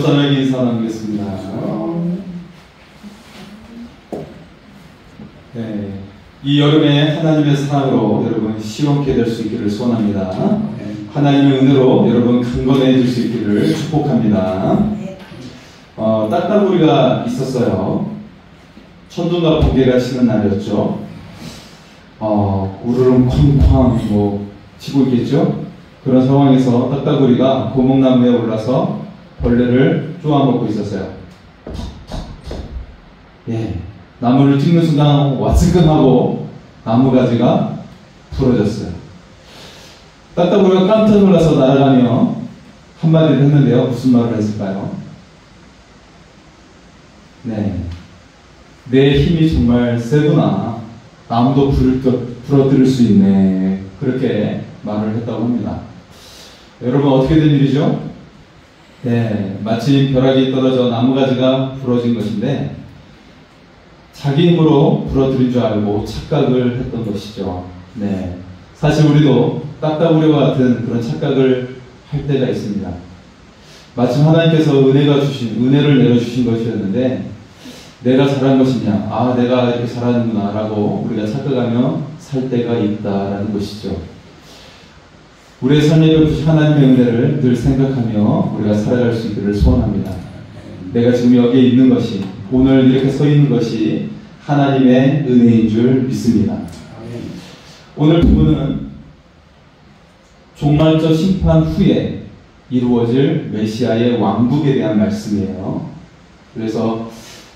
사랑에게 인사 나누겠습니다. 네, 이 여름에 하나님의 사랑으로 여러분 시원케 될 수 있기를 소원합니다. 하나님의 은혜로 여러분 강건해질 수 있기를 축복합니다. 딱따구리가 있었어요. 천둥과 번개가 치는 날이었죠. 우르릉 쾅쾅 치고 있겠죠. 그런 상황에서 딱따구리가 고목나무에 올라서 벌레를 쪼아먹고 있었어요. 나무를 찍는 순간 와스금하고 나무가지가 부러졌어요. 딱따구리가 깜짝 놀라서 날아가며 한마디를 했는데요. 무슨 말을 했을까요? 내 힘이 정말 세구나. 나무도 부러뜨릴 수 있네. 그렇게 말을 했다고 합니다. 여러분, 어떻게 된 일이죠? 마침 벼락이 떨어져 나무가지가 부러진 것인데 자기 힘으로 부러뜨린 줄 알고 착각을 했던 것이죠. 사실 우리도 딱따구리와 같은 그런 착각을 할 때가 있습니다. 마침 하나님께서 은혜를 내려주신 것이었는데 내가 잘한 것이냐, 내가 이렇게 잘하는구나 라고 우리가 착각하며 살 때가 있다라는 것이죠. 우리의 삶에 베푸신 하나님의 은혜를 늘 생각하며 우리가 살아갈 수 있기를 소원합니다. 내가 지금 여기에 있는 것이, 오늘 이렇게 서 있는 것이 하나님의 은혜인 줄 믿습니다. 오늘 부분은 종말적 심판 후에 이루어질 메시아의 왕국에 대한 말씀이에요. 그래서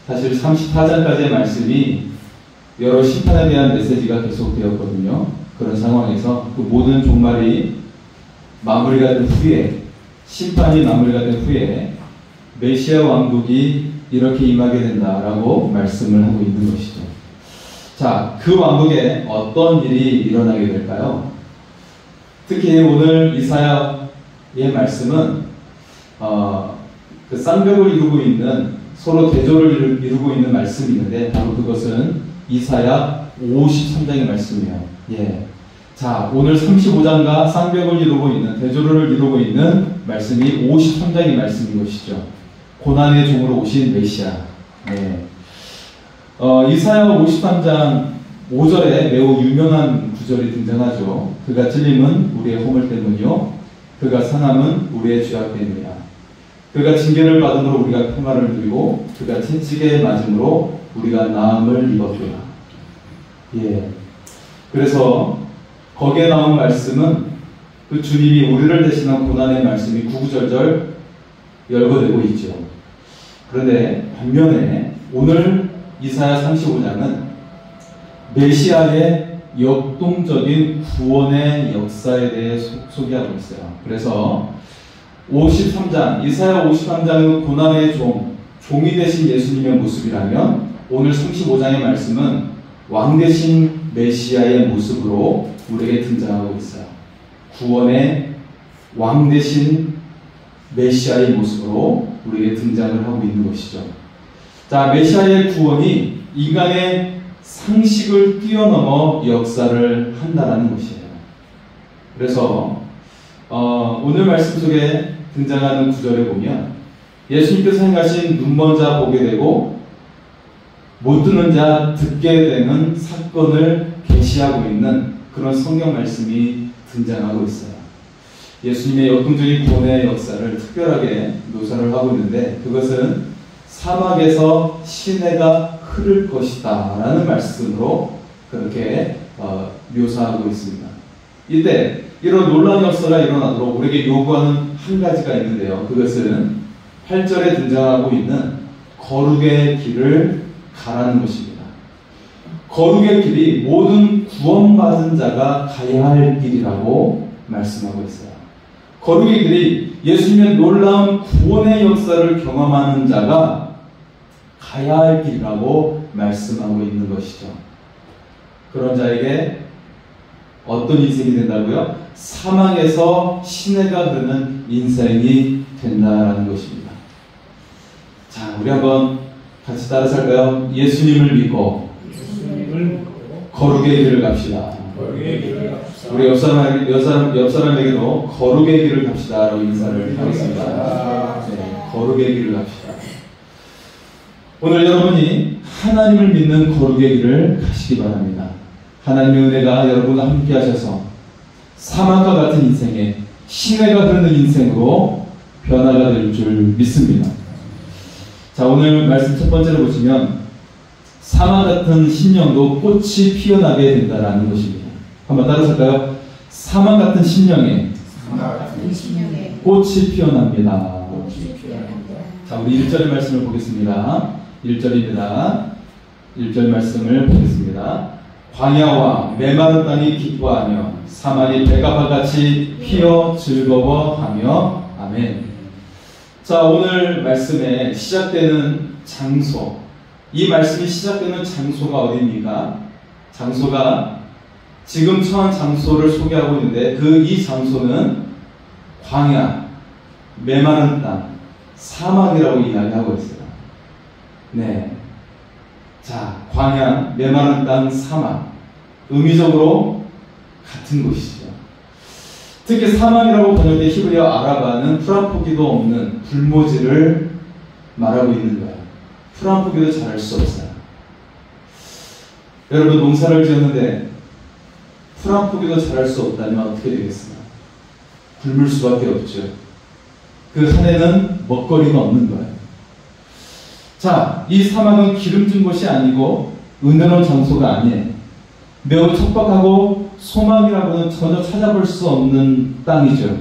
사실 34장까지의 말씀이 여러 심판에 대한 메시지가 계속되었거든요. 그런 상황에서 그 모든 종말이 마무리가 된 후에, 심판이 마무리가 된 후에 메시아 왕국이 이렇게 임하게 된다라고 말씀을 하고 있는 것이죠. 자, 그 왕국에 어떤 일이 일어나게 될까요? 특히 오늘 이사야의 말씀은 그 쌍벽을 이루고 있는, 서로 대조를 이루고 있는 말씀이 있는데 바로 그것은 이사야 53장의 말씀이에요. 자, 오늘 35장과 쌍벽을 이루고 있는, 대조를 이루고 있는 말씀이 53장의 말씀인 것이죠. 고난의 종으로 오신 메시아. 이사야 53장 5절에 매우 유명한 구절이 등장하죠. 그가 찔림은 우리의 허물 때문이요, 그가 상함은 우리의 죄악 때문이야. 그가 징계를 받음으로 우리가 평화를 누리고 그가 채찍에 맞음으로 우리가 나음을 입었구나. 그래서 거기에 나온 말씀은 그 주님이 우리를 대신한 고난의 말씀이 구구절절 열거되고 있죠. 그런데 반면에 오늘 이사야 35장은 메시아의 역동적인 구원의 역사에 대해 소개하고 있어요. 그래서 53장, 이사야 53장은 고난의 종이 되신 예수님의 모습이라면 오늘 35장의 말씀은 왕 되신 메시아의 모습으로 우리에게 등장하고 있어요. 구원의 왕 되신 메시아의 모습으로 우리에게 등장을 하고 있는 것이죠. 자, 메시아의 구원이 인간의 상식을 뛰어넘어 역사를 한다는 것이에요. 그래서 오늘 말씀 속에 등장하는 구절에 보면 예수님께서 행하신 눈먼 자 보게 되고 못 듣는 자 듣게 되는 사건을 계시하고 있는 그런 성경 말씀이 등장하고 있어요. 예수님의 역동적인 구원의 역사를 특별하게 묘사를 하고 있는데 그것은 사막에서 시내가 흐를 것이다 라는 말씀으로 그렇게 묘사하고 있습니다. 이때 이런 놀라운 역사가 일어나도록 우리에게 요구하는 한 가지가 있는데요. 그것은 8절에 등장하고 있는 거룩의 길을 가라는 것입니다. 거룩의 길이 모든 구원받은 자가 가야 할 길이라고 말씀하고 있어요. 거룩의 길이 예수님의 놀라운 구원의 역사를 경험하는 자가 가야 할 길이라고 말씀하고 있는 것이죠. 그런 자에게 어떤 인생이 된다고요? 사망에서 시내가 흐르는 인생이 된다라는 것입니다. 자, 우리 한번 같이 따라 살까요? 예수님을 믿고 거룩의 길을 갑시다. 우리 옆 사람에게도 거룩의 길을 갑시다 라고 인사를 하겠습니다. 거룩의 길을 갑시다. 오늘 여러분이 하나님을 믿는 거룩의 길을 가시기 바랍니다. 하나님의 은혜가 여러분과 함께 하셔서 사막과 같은 인생에 시내가 흐르는 인생으로 변화가 될 줄 믿습니다. 자, 오늘 말씀 첫 번째로 보시면 사막 같은 심령도 꽃이 피어나게 된다라는 것입니다. 한번 따라서할까요? 사막 같은 심령에 꽃이 피어납니다. 자, 우리 1절의 말씀을 보겠습니다. 1절입니다. 1절 말씀을 보겠습니다. 광야와 메마른 땅이 기뻐하며 사막이 백합화같이 피어 즐거워하며. 아멘. 자, 오늘 말씀에 시작되는 장소, 이 말씀이 시작되는 장소가 어디입니까? 장소가 지금 처한 장소를 소개하고 있는데 이 장소는 광야, 메마른 땅, 사막이라고 이야기하고 있어요. 네. 자, 광야, 메마른 땅, 사막. 의미적으로 같은 곳이죠. 특히 사막이라고 번역된 히브리어 아라바는 풀 한 포기도 없는 불모지를 말하고 있는 거예요. 풀 한 포기도 자랄 수 없어요. 여러분, 농사를 지었는데 풀 한 포기도 자랄 수 없다면 어떻게 되겠어요? 굶을 수밖에 없죠. 그 산에는 먹거리가 없는 거예요. 자, 이 사막은 기름진 곳이 아니고 은혜로운 장소가 아니에요. 매우 척박하고 소망이라고는 전혀 찾아볼 수 없는 땅이죠.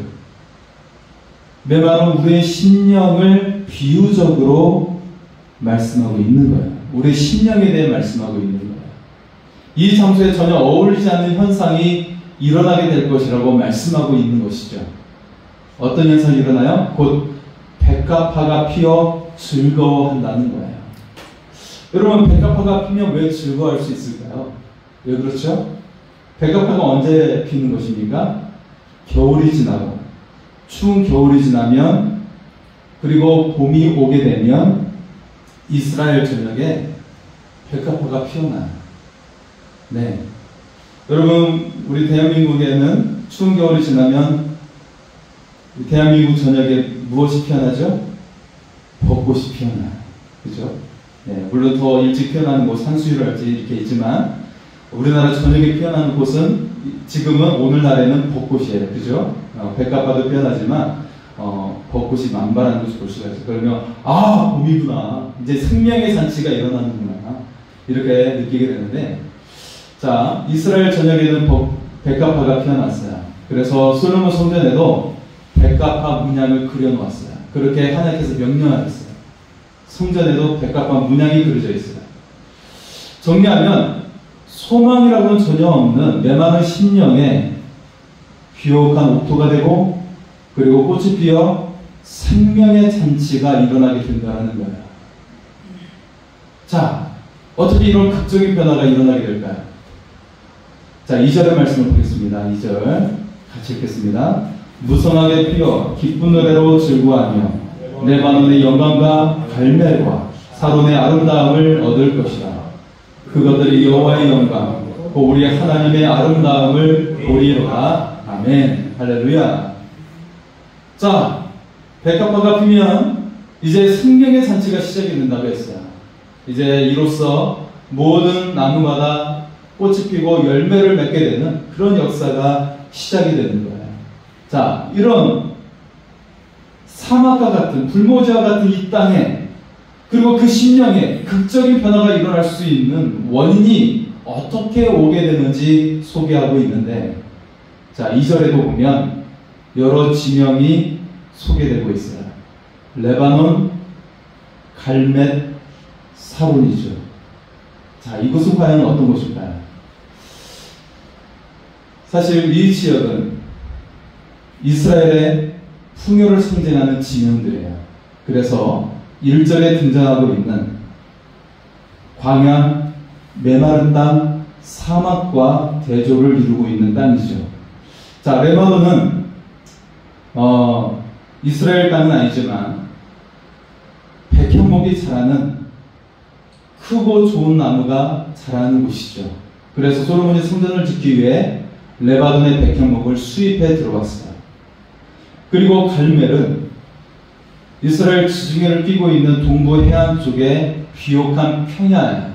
메마른 우리의 심령을 비유적으로 말씀하고 있는 거예요. 우리의 심령에 대해 말씀하고 있는 거예요. 이 장소에 전혀 어울리지 않는 현상이 일어나게 될 것이라고 말씀하고 있는 것이죠. 어떤 현상이 일어나요? 곧 백합화가 피어 즐거워한다는 거예요. 여러분, 백합화가 피면 왜 즐거워할 수 있을까요? 왜 그렇죠? 백합화가 언제 피는 것입니까? 겨울이 지나고 추운 겨울이 지나면, 그리고 봄이 오게 되면 이스라엘 전역에 백합화가 피어나요. 네. 여러분, 우리 대한민국에는 추운 겨울이 지나면 대한민국 전역에 무엇이 피어나죠? 벚꽃이 피어나요. 그죠? 네, 물론 더 일찍 피어나는 곳, 산수유랄지 이렇게 있지만, 우리나라 전역에 피어나는 곳은 지금은 오늘날에는 벚꽃이에요. 그죠? 백합화도 피어나지만, 벚꽃이 만발하는 것을 볼 수가 있어요. 그러면, 아, 봄이구나. 이제 생명의 잔치가 일어나는구나. 이렇게 느끼게 되는데, 자, 이스라엘 전역에는 백합화가 피어났어요. 그래서 솔로몬 성전에도 백합화 문양을 그려놓았어요. 그렇게 하나님께서 명령하셨어요. 성전에도 백합화 문양이 그려져 있어요. 정리하면 소망이라고는 전혀 없는 메마른 심령에 귀혹한 옥토가 되고, 그리고 꽃이 피어 생명의 잔치가 일어나게 된다는 거예요. 자, 어떻게 이런 극적인 변화가 일어나게 될까요? 자, 2절의 말씀을 보겠습니다. 2절 같이 읽겠습니다. 무성하게 피어 기쁜 노래로 즐거워하며 레바논의 영광과 갈멜과 사론의 아름다움을 얻을 것이다. 그것들이 여호와의 영광, 곧 우리 하나님의 아름다움을 보리로다. 아멘. 할렐루야. 자, 백합화가 피면 이제 생명의 잔치가 시작이 된다고 했어요. 이제 이로써 모든 나무마다 꽃이 피고 열매를 맺게 되는 그런 역사가 시작이 되는 거예요. 자, 이런 사막과 같은, 불모지와 같은 이 땅에, 그리고 그 심령에 극적인 변화가 일어날 수 있는 원인이 어떻게 오게 되는지 소개하고 있는데, 자, 2절에도 보면 여러 지명이 소개되고 있어요. 레바논, 갈멜, 사론이죠. 자, 이곳은 과연 어떤 곳일까요? 사실 이 지역은 이스라엘의 풍요를 상징하는 지명들이에요. 그래서 1절에 등장하고 있는 광야, 메마른 땅, 사막과 대조를 이루고 있는 땅이죠. 자, 레바논은 이스라엘 땅은 아니지만 백향목이 자라는 크고 좋은 나무가 자라는 곳이죠. 그래서 솔로몬이 성전을 짓기 위해 레바논의 백향목을 수입해 들어왔어요. 그리고 갈멜은 이스라엘 지중해를 끼고 있는 동부 해안 쪽의 비옥한 평야에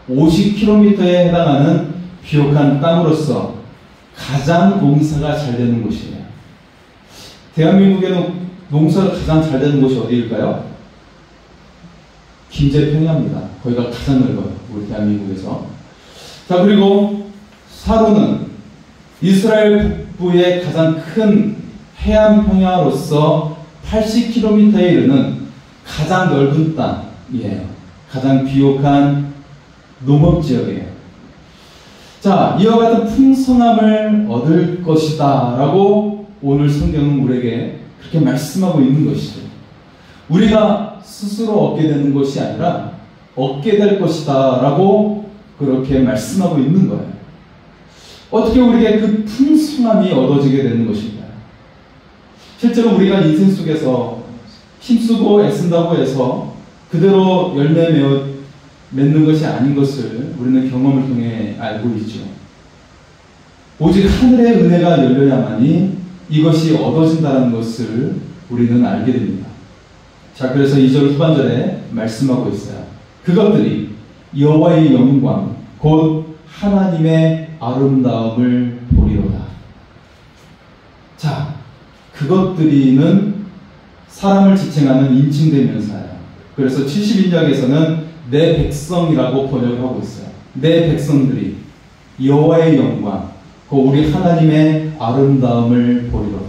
50km에 해당하는 비옥한 땅으로서 가장 농사가 잘 되는 곳이에요. 대한민국에는 농사가 가장 잘 되는 곳이 어디일까요? 김제평야입니다. 거기가 가장 넓어요. 우리 대한민국에서. 자, 그리고 사로는 이스라엘 북부의 가장 큰 해안 평야로서 80km에 이르는 가장 넓은 땅이에요. 가장 비옥한 농업지역이에요. 자, 이와 같은 풍성함을 얻을 것이다 라고 오늘 성경은 우리에게 그렇게 말씀하고 있는 것이죠. 우리가 스스로 얻게 되는 것이 아니라 얻게 될 것이다 라고 그렇게 말씀하고 있는 거예요. 어떻게 우리에게 그 풍성함이 얻어지게 되는 것일까요? 실제로 우리가 인생 속에서 힘쓰고 애쓴다고 해서 그대로 열매 맺는 것이 아닌 것을 우리는 경험을 통해 알고 있죠. 오직 하늘의 은혜가 열려야만이 이것이 얻어진다는 것을 우리는 알게 됩니다. 자, 그래서 2절 후반절에 말씀하고 있어요. 그것들이 여호와의 영광 곧 하나님의 아름다움을 보리로다. 자, 그것들이는 사람을 지칭하는 인칭대명사예요. 그래서 71역에서는 내 백성이라고 번역을 하고 있어요. 내 백성들이 여호와의 영광, 그 우리 하나님의 아름다움을 보리로다.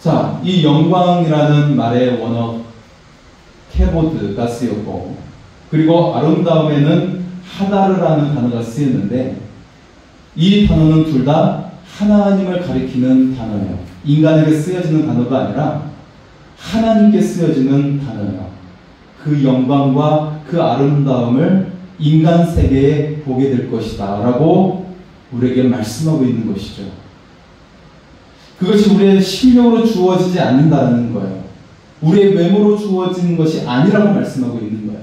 자, 이 영광이라는 말의 원어 케보드가 쓰였고, 그리고 아름다움에는 하다르라는 단어가 쓰였는데, 이 단어는 둘 다 하나님을 가리키는 단어예요. 인간에게 쓰여지는 단어가 아니라 하나님께 쓰여지는 단어예요. 그 영광과 그 아름다움을 인간 세계에 보게 될 것이다 라고 우리에게 말씀하고 있는 것이죠. 그것이 우리의 실력으로 주어지지 않는다는 거예요. 우리의 외모로 주어지는 것이 아니라고 말씀하고 있는 거예요.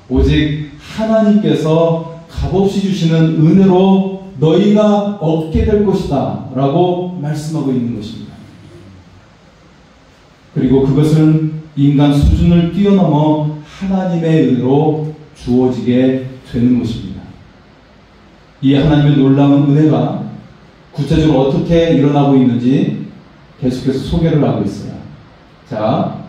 오직 하나님께서 값없이 주시는 은혜로 너희가 얻게 될 것이다 라고 말씀하고 있는 것입니다. 그리고 그것은 인간 수준을 뛰어넘어 하나님의 은혜로 주어지게 되는 것입니다. 이 하나님의 놀라운 은혜가 구체적으로 어떻게 일어나고 있는지 계속해서 소개를 하고 있어요. 자,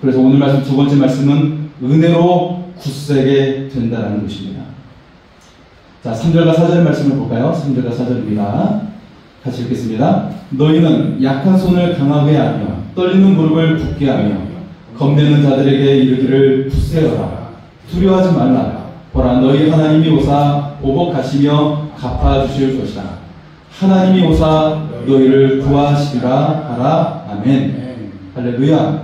그래서 오늘 말씀 두 번째 말씀은 은혜로 굳세게 된다는 것입니다. 자, 3절과 4절 말씀을 볼까요? 3절과 4절입니다. 같이 읽겠습니다. 너희는 약한 손을 강하게 하며 떨리는 무릎을 굳게 하며 겁내는 자들에게 이르기를 굳세어라. 두려워하지 말라. 보라, 너희 하나님이 오사 오복하시며 갚아주실 것이다. 하나님이 오사 너희를 구하시리라 하라. 아멘. 할렐루야.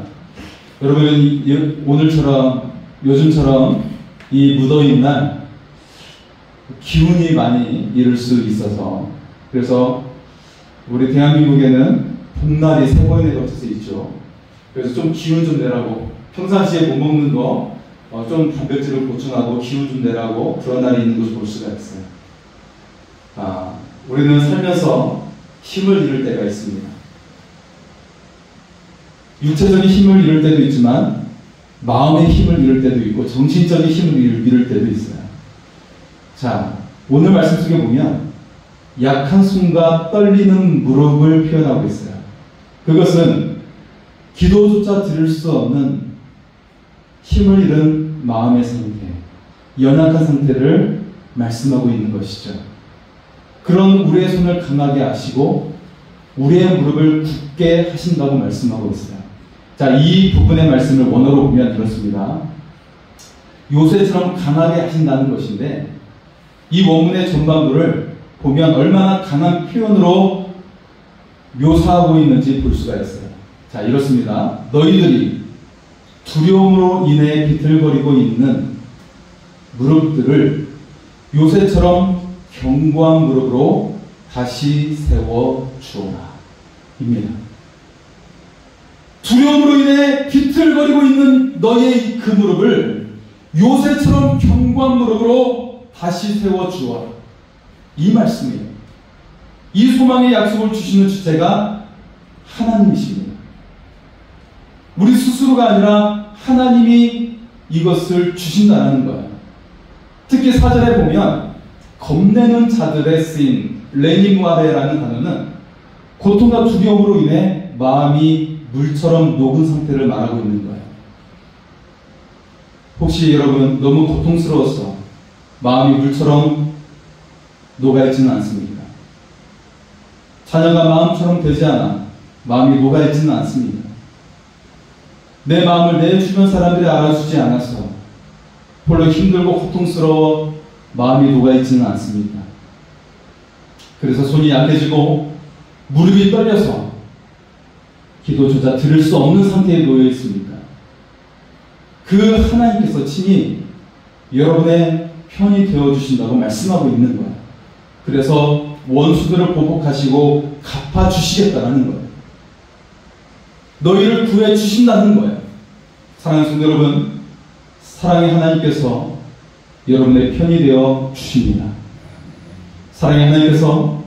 여러분, 오늘처럼 요즘처럼 이 무더운 날 기운이 많이 이를 수 있어서, 그래서 우리 대한민국에는 봄날이 3번에 걸쳐서 있죠. 그래서 좀 기운 좀 내라고, 평상시에 못 먹는 거 좀 단백질을 보충하고 기운 좀 내라고 그런 날이 있는 것을 볼 수가 있어요. 우리는 살면서 힘을 잃을 때가 있습니다. 육체적인 힘을 잃을 때도 있지만 마음의 힘을 잃을 때도 있고 정신적인 힘을 잃을 때도 있어요. 자, 오늘 말씀 속에 보면 약한 손과 떨리는 무릎을 표현하고 있어요. 그것은 기도조차 드릴 수 없는 힘을 잃은 마음의 상태, 연약한 상태를 말씀하고 있는 것이죠. 그런 우리의 손을 강하게 하시고 우리의 무릎을 굳게 하신다고 말씀하고 있어요. 자, 이 부분의 말씀을 원어로 보면 이렇습니다. 요새처럼 강하게 하신다는 것인데, 이 원문의 전반부를 보면 얼마나 강한 표현으로 묘사하고 있는지 볼 수가 있어요. 자, 이렇습니다. 너희들이 두려움으로 인해 비틀거리고 있는 무릎들을 요새처럼 견고한 무릎으로 다시 세워 주어라. 입니다. 두려움으로 인해 비틀거리고 있는 너의 그 무릎을 요새처럼 견고한 무릎으로 다시 세워 주어라. 이 말씀이에요. 이 소망의 약속을 주시는 주체가 하나님이십니다. 우리 스스로가 아니라 하나님이 이것을 주신다는 거예요. 특히 사전에 보면 겁내는 자들의 쓰인 레니무아레라는 단어는 고통과 두려움으로 인해 마음이 물처럼 녹은 상태를 말하고 있는 거예요. 혹시 여러분 너무 고통스러워서 마음이 물처럼 녹아있지는 않습니까? 자녀가 마음처럼 되지 않아 마음이 녹아있지는 않습니다. 내 마음을 내 주변 사람들이 알아주지 않아서 홀로 힘들고 고통스러워 마음이 녹아있지는 않습니다. 그래서 손이 약해지고 무릎이 떨려서 기도조차 들을 수 없는 상태에 놓여 있습니까? 그 하나님께서 친히 여러분의 편이 되어주신다고 말씀하고 있는 거예요. 그래서 원수들을 보복하시고 갚아주시겠다는 거예요. 너희를 구해주신다는 거예요. 사랑하는 성도 여러분, 사랑의 하나님께서 여러분의 편이 되어 주십니다. 사랑의 하나님께서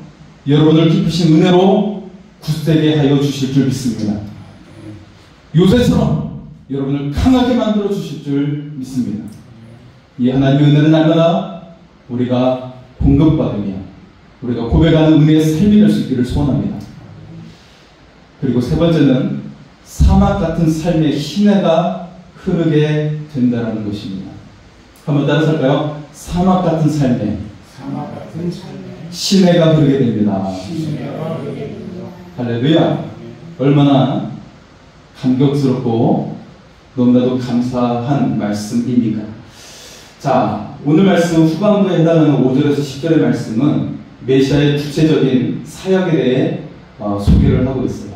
여러분을 깊으신 은혜로 굳세게 하여 주실 줄 믿습니다. 요새처럼 여러분을 강하게 만들어 주실 줄 믿습니다. 이 하나님의 은혜를 날마다 우리가 공급받으며 우리가 고백하는 은혜의 삶이 될 수 있기를 소원합니다. 그리고 세 번째는 사막 같은 삶의 시내가 흐르게 된다는 것입니다. 한번 따라서 할까요? 사막 같은 삶에 시내가 흐르게 됩니다. 할렐루야. 얼마나 감격스럽고 너무나도 감사한 말씀입니까? 자, 오늘 말씀 후반부에 해당하는 5절에서 10절의 말씀은 메시아의 구체적인 사역에 대해 소개를 하고 있어요.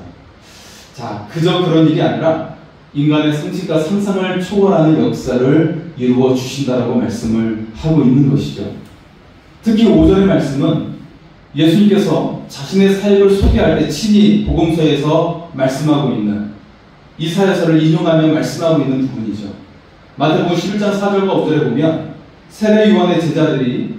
자, 그저 그런 일이 아니라 인간의 상식과 상상을 초월하는 역사를 이루어 주신다라고 말씀을 하고 있는 것이죠. 특히 5절의 말씀은 예수님께서 자신의 사역을 소개할 때 친히 복음서에서 말씀하고 있는 이사야서를 인용하며 말씀하고 있는 부분이죠. 마태복음 11장 4절과 5절에 보면 세례 요한의 제자들이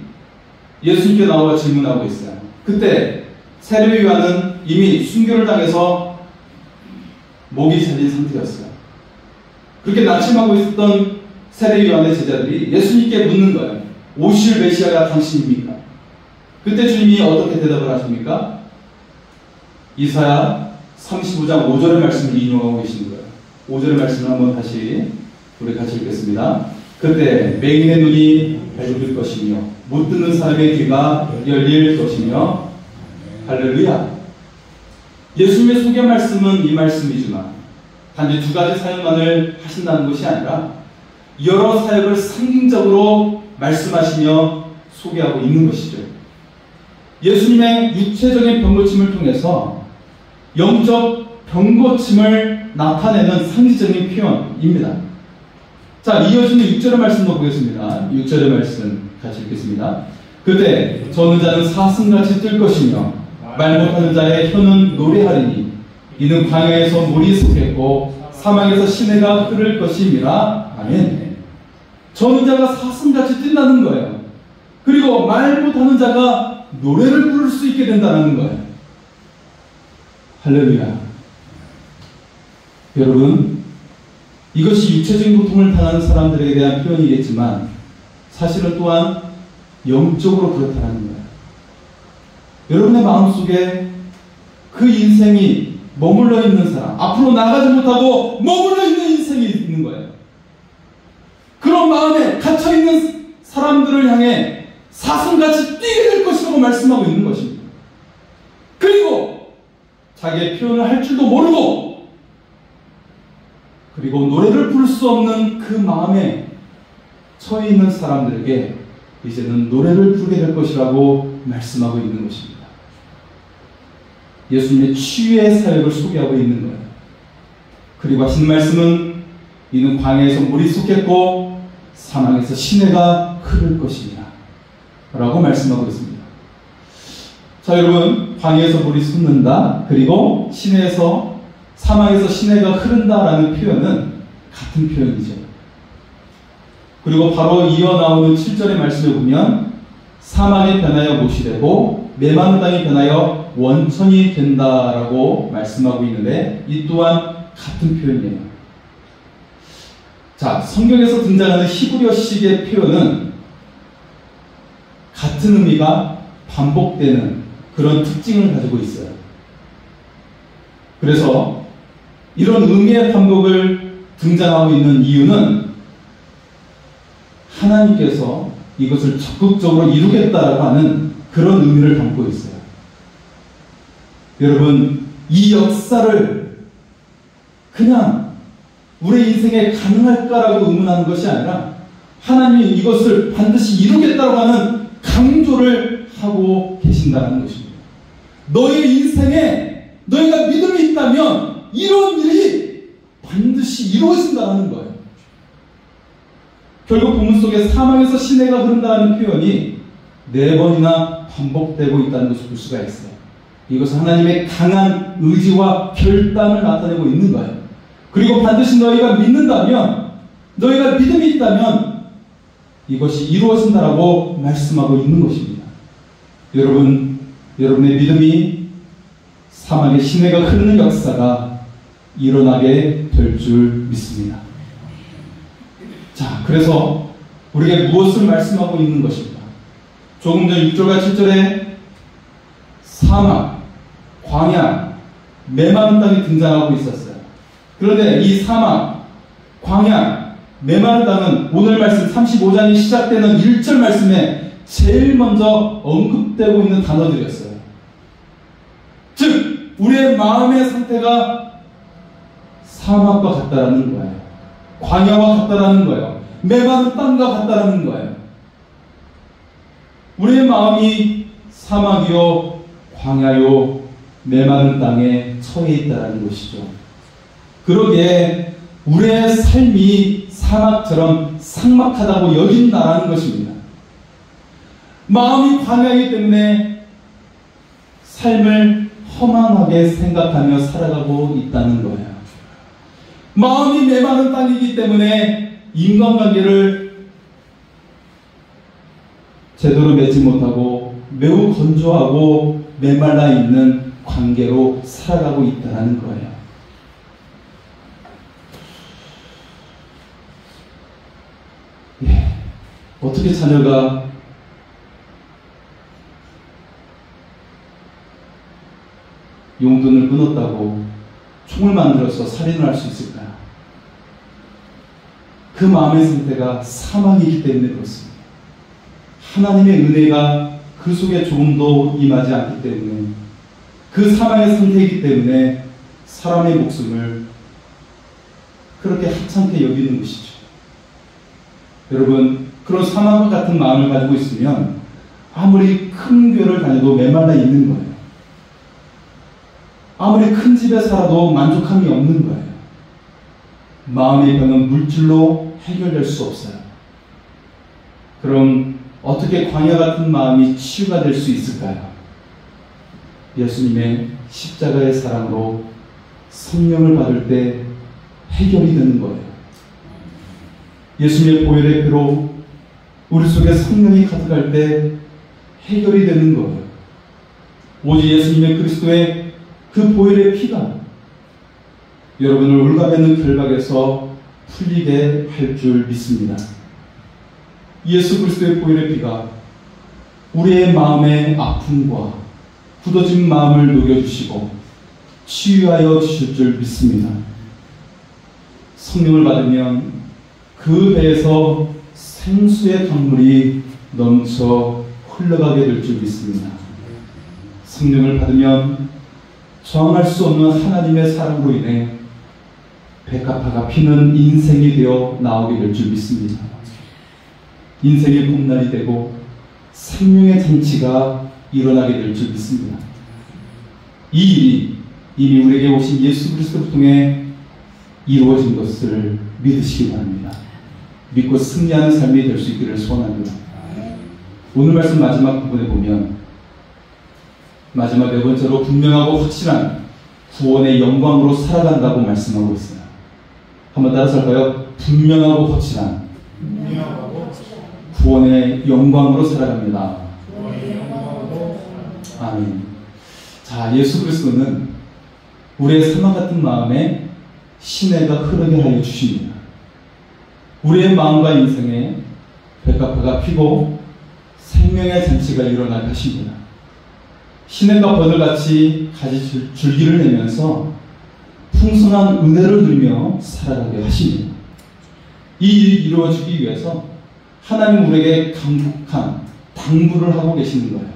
예수님께 나와 질문하고 있어요. 그때 세례 요한은 이미 순교를 당해서 목이 잘린 상태였어요. 그렇게 낙심하고 있었던 세례 요한의 제자들이 예수님께 묻는 거예요. 오실 메시아가 당신입니까? 그때 주님이 어떻게 대답을 하십니까? 이사야 35장 5절의 말씀을 인용하고 계신 거예요. 5절의 말씀을 한번 다시 우리 같이 읽겠습니다. 그때 맹인의 눈이 밝을 것이며 못 듣는 사람의 귀가 열릴 것이며 할렐루야. 예수님의 소개 말씀은 이 말씀이지만 단지 두 가지 사역만을 하신다는 것이 아니라 여러 사역을 상징적으로 말씀하시며 소개하고 있는 것이죠. 예수님의 육체적인 병고침을 통해서 영적 병고침을 나타내는 상징적인 표현입니다. 자, 이어지는 6절의 말씀도 보겠습니다. 6절의 말씀 같이 읽겠습니다. 그때 저는 자는 사슴같이 뜰 것이며 말 못하는 자의 혀는 노래하리니 이는 광야에서 물이 솟겠고 사막에서 시내가 흐를 것임이라. 아멘. 저는 자가 사슴같이 뛴다는 거예요. 그리고 말 못하는 자가 노래를 부를 수 있게 된다는 거예요. 할렐루야. 여러분, 이것이 육체적인 고통을 당하는 사람들에 대한 표현이겠지만 사실은 또한 영적으로 그렇다는 거예요. 여러분의 마음속에 그 인생이 머물러 있는 사람, 앞으로 나가지 못하고 머물러 있는 인생이 있는 거예요. 그런 마음에 갇혀있는 사람들을 향해 사슴같이 뛰게 될 것이라고 말씀하고 있는 것입니다. 그리고 자기의 표현을 할 줄도 모르고 그리고 노래를 부를 수 없는 그 마음에 처해 있는 사람들에게 이제는 노래를 부르게 될 것이라고 말씀하고 있는 것입니다. 예수님의 치유의 사역을 소개하고 있는 거예요. 그리고 하신 말씀은 이는 광야에서 물이 솟겠고 사막에서 시내가 흐를 것이니라 라고 말씀하고 있습니다. 자, 여러분, 광야에서 물이 솟는다, 그리고 시내에서 사막에서 시내가 흐른다라는 표현은 같은 표현이죠. 그리고 바로 이어 나오는 7절의 말씀을 보면 사막이 변하여 못이 되고 메마른 땅이 변하여 원천이 된다라고 말씀하고 있는데 이 또한 같은 표현이에요. 자, 성경에서 등장하는 히브리어식의 표현은 같은 의미가 반복되는 그런 특징을 가지고 있어요. 그래서 이런 의미의 반복을 등장하고 있는 이유는 하나님께서 이것을 적극적으로 이루겠다라고 하는 그런 의미를 담고 있어요. 여러분, 이 역사를 그냥 우리 인생에 가능할까라고 의문하는 것이 아니라 하나님이 이것을 반드시 이루겠다고 하는 강조를 하고 계신다는 것입니다. 너의 인생에 너희가 믿음이 있다면 이런 일이 반드시 이루어진다는 거예요. 결국 본문 속에 사망에서 시내가 흐른다는 표현이 4번이나 반복되고 있다는 것을 볼 수가 있어요. 이것은 하나님의 강한 의지와 결단을 나타내고 있는 거예요. 그리고 반드시 너희가 믿는다면, 너희가 믿음이 있다면 이것이 이루어진다라고 말씀하고 있는 것입니다. 여러분, 여러분의 믿음이 사망의 시내가 흐르는 역사가 일어나게 될 줄 믿습니다. 자, 그래서 우리에게 무엇을 말씀하고 있는 것입니까? 조금 전 6절과 7절에 사막, 광야, 메마른 땅이 등장하고 있었어요. 그런데 이 사막, 광야, 메마른 땅은 오늘 말씀 35장이 시작되는 1절 말씀에 제일 먼저 언급되고 있는 단어들이었어요. 즉, 우리의 마음의 상태가 사막과 같다라는 거예요. 광야와 같다라는 거예요. 메마른 땅과 같다라는 거예요. 우리의 마음이 사막이요, 광야요, 메마른 땅에 처해 있다라는 것이죠. 그러기에 우리의 삶이 사막처럼 삭막하다고 여긴다라는 것입니다. 마음이 광야이기 때문에 삶을 허망하게 생각하며 살아가고 있다는 거예요. 마음이 메마른 땅이기 때문에 인간관계를 제대로 맺지 못하고 매우 건조하고 메말라 있는 관계로 살아가고 있다는 거예요. 어떻게 자녀가 용돈을 끊었다고 총을 만들어서 살인을 할 수 있을까요? 그 마음의 상태가 사망이기 때문에 그렇습니다. 하나님의 은혜가 그 속에 조금도 임하지 않기 때문에, 그 사망의 상태이기 때문에 사람의 목숨을 그렇게 하찮게 여기는 것이죠. 여러분, 그런 사망과 같은 마음을 가지고 있으면 아무리 큰 교회를 다녀도 메말라 있는 거예요. 아무리 큰 집에 살아도 만족함이 없는 거예요. 마음의 병은 물질로 해결될 수 없어요. 그럼 어떻게 광야 같은 마음이 치유가 될 수 있을까요? 예수님의 십자가의 사랑으로 성령을 받을 때 해결이 되는 거예요. 예수님의 보혈의 피로 우리 속에 성령이 가득할 때 해결이 되는 거예요. 오직 예수님의 그리스도의 그 보혈의 피가 여러분을 올가매는 결박에서 풀리게 할 줄 믿습니다. 예수 그리스도의 보혈의 피가 우리의 마음의 아픔과 굳어진 마음을 녹여주시고 치유하여 주실 줄 믿습니다. 성령을 받으면 그 배에서 생수의 강물이 넘쳐 흘러가게 될 줄 믿습니다. 성령을 받으면 저항할 수 없는 하나님의 사랑으로 인해 백합화가 피는 인생이 되어 나오게 될 줄 믿습니다. 인생의 봄날이 되고 생명의 잔치가 일어나게 될 줄 믿습니다. 이 일이 이미 우리에게 오신 예수 그리스도를 통해 이루어진 것을 믿으시기 바랍니다. 믿고 승리하는 삶이 될 수 있기를 소원합니다. 오늘 말씀 마지막 부분에 보면 마지막 4번째로 분명하고 확실한 구원의 영광으로 살아간다고 말씀하고 있어요. 한번 따라서 할까요? 분명하고 확실한 구원의 영광으로 살아갑니다. 아멘. 자, 예수 그리스도는 우리의 사막 같은 마음에 시내가 흐르게 하여 주십니다. 우리의 마음과 인생에 백합화가 피고 생명의 잔치가 일어날 것입니다. 시냇가 버들같이 가지 줄기를 내면서 풍성한 은혜를 누리며 살아가게 하십니다. 이 일이 이루어지기 위해서 하나님 우리에게 강국한 당부를 하고 계시는 거예요.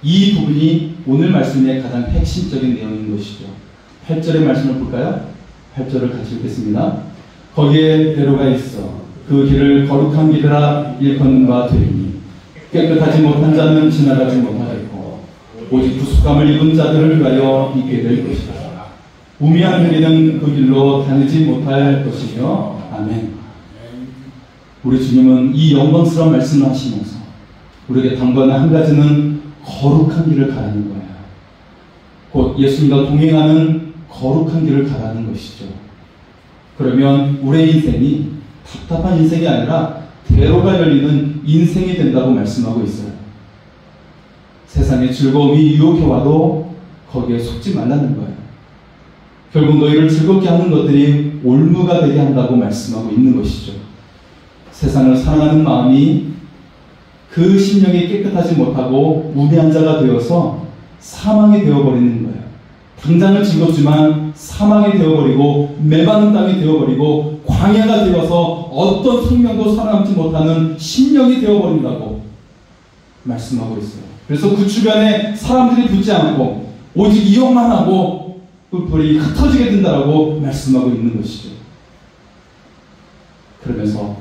이 부분이 오늘 말씀의 가장 핵심적인 내용인 것이죠. 8절의 말씀을 볼까요? 8절을 같이 읽겠습니다. 거기에 대로가 있어 그 길을 거룩한 길이라 일컫는 바 되리니 깨끗하지 못한 자는 지나가지 못하겠고 오직 부숙함을 입은 자들을 위하여 있게 될 것이다. 우미한 그리는 그 길로 다니지 못할 것이며 아멘. 우리 주님은 이 영광스러운 말씀을 하시면서 우리에게 당부하는 한 가지는 거룩한 길을 가라는 거예요. 곧 예수님과 동행하는 거룩한 길을 가라는 것이죠. 그러면 우리의 인생이 답답한 인생이 아니라 대로가 열리는 인생이 된다고 말씀하고 있어요. 세상의 즐거움이 유혹해와도 거기에 속지 말라는 거예요. 결국 너희를 즐겁게 하는 것들이 올무가 되게 한다고 말씀하고 있는 것이죠. 세상을 사랑하는 마음이 그 심령이 깨끗하지 못하고 우매한 자가 되어서 사망이 되어버리는 거예요. 당장은 즐겁지만 사망이 되어버리고 메마른 땅이 되어버리고 광야가 되어서 어떤 생명도 살아남지 못하는 심령이 되어버린다고 말씀하고 있어요. 그래서 그 주변에 사람들이 붙지 않고 오직 이용만 하고 뿔뿔이 흩어지게 된다라고 말씀하고 있는 것이죠. 그러면서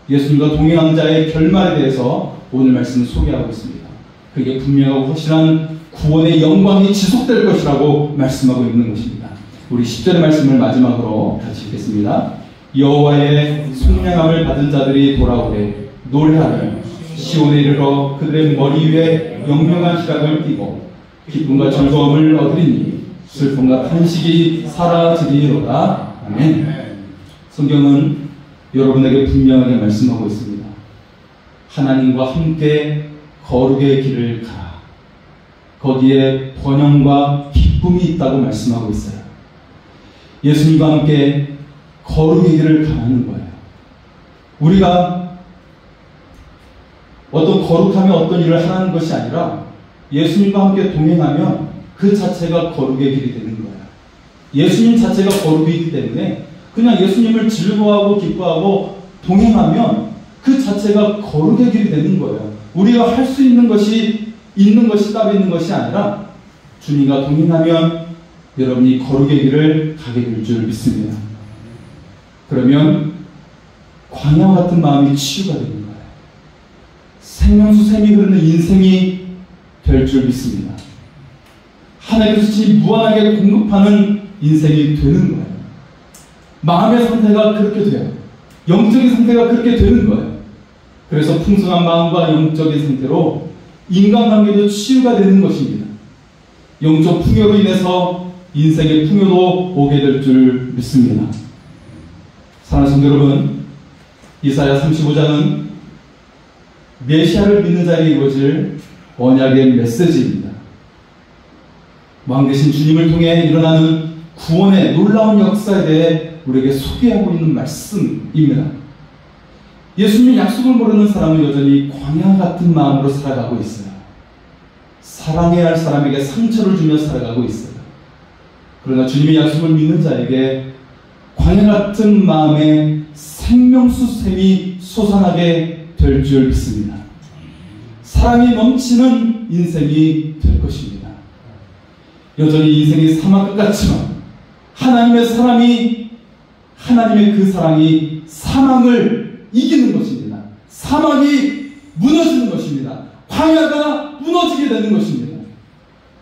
예수님과 동행한 자의 결말에 대해서 오늘 말씀을 소개하고 있습니다. 그게 분명하고 확실한 구원의 영광이 지속될 것이라고 말씀하고 있는 것입니다. 우리 10절의 말씀을 마지막으로 같이 읽겠습니다. 여호와의 속량함을 받은 자들이 돌아오되 노래하며 시온에 이르러 그들의 머리 위에 영영한 희락을 띠고 기쁨과 즐거움을 얻으리니 슬픔과 탄식이 사라지리로다. 아멘. 성경은 여러분에게 분명하게 말씀하고 있습니다. 하나님과 함께 거룩의 길을 가라. 거기에 번영과 기쁨이 있다고 말씀하고 있어요. 예수님과 함께 거룩의 길을 가는 거예요. 우리가 어떤 거룩하며 어떤 일을 하는 것이 아니라 예수님과 함께 동행하면 그 자체가 거룩의 길이 되는 거예요. 예수님 자체가 거룩이기 때문에 그냥 예수님을 즐거워하고 기뻐하고 동행하면 그 자체가 거룩의 길이 되는 거예요. 우리가 할 수 있는 것이 따로 있는 것이 아니라 주님과 동행하면 여러분이 거룩의 길을 가게 될 줄 믿습니다. 그러면 광야 같은 마음이 치유가 되는 거예요. 생명수 샘이 흐르는 인생이 될 줄 믿습니다. 하나님께서 무한하게 공급하는 인생이 되는 거예요. 마음의 상태가 그렇게 돼요. 영적인 상태가 그렇게 되는 거예요. 그래서 풍성한 마음과 영적인 상태로 인간관계도 치유가 되는 것입니다. 영적 풍요로 인해서 인생의 풍요도 오게 될 줄 믿습니다. 사랑하는 성도 여러분, 이사야 35장은 메시아를 믿는 자에게 이루어질 언약의 메시지입니다. 왕 되신 주님을 통해 일어나는 구원의 놀라운 역사에 대해 우리에게 소개하고 있는 말씀입니다. 예수님의 약속을 모르는 사람은 여전히 광야 같은 마음으로 살아가고 있어요. 사랑해야 할 사람에게 상처를 주며 살아가고 있어요. 그러나 주님의 약속을 믿는 자에게 광야 같은 마음에 생명수 샘이 솟아나게 될 줄 믿습니다. 사랑이 넘치는 인생이 될 것입니다. 여전히 인생이 사막 같지만 하나님의 그 사랑이 사망을 이기는 것입니다. 사막이 무너지는 것입니다. 광야가 무너지게 되는 것입니다.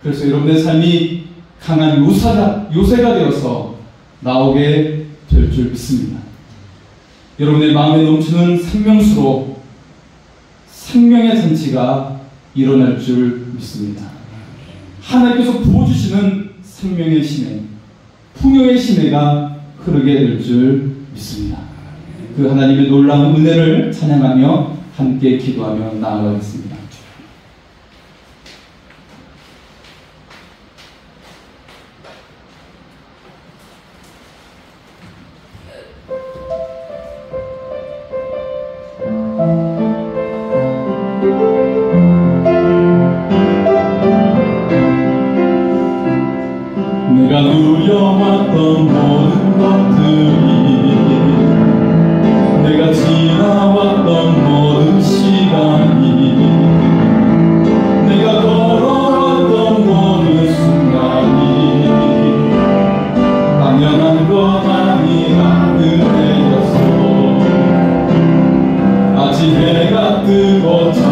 그래서 여러분의 삶이 강한 요새가 되어서 나오게 될 줄 믿습니다. 여러분의 마음에 넘치는 생명수로 생명의 잔치가 일어날 줄 믿습니다. 하나님께서 부어주시는 생명의 시내, 풍요의 시내가 흐르게 될 줄 믿습니다. 그 하나님의 놀라운 은혜를 찬양하며 함께 기도하며 나아가겠습니다. 뜨거운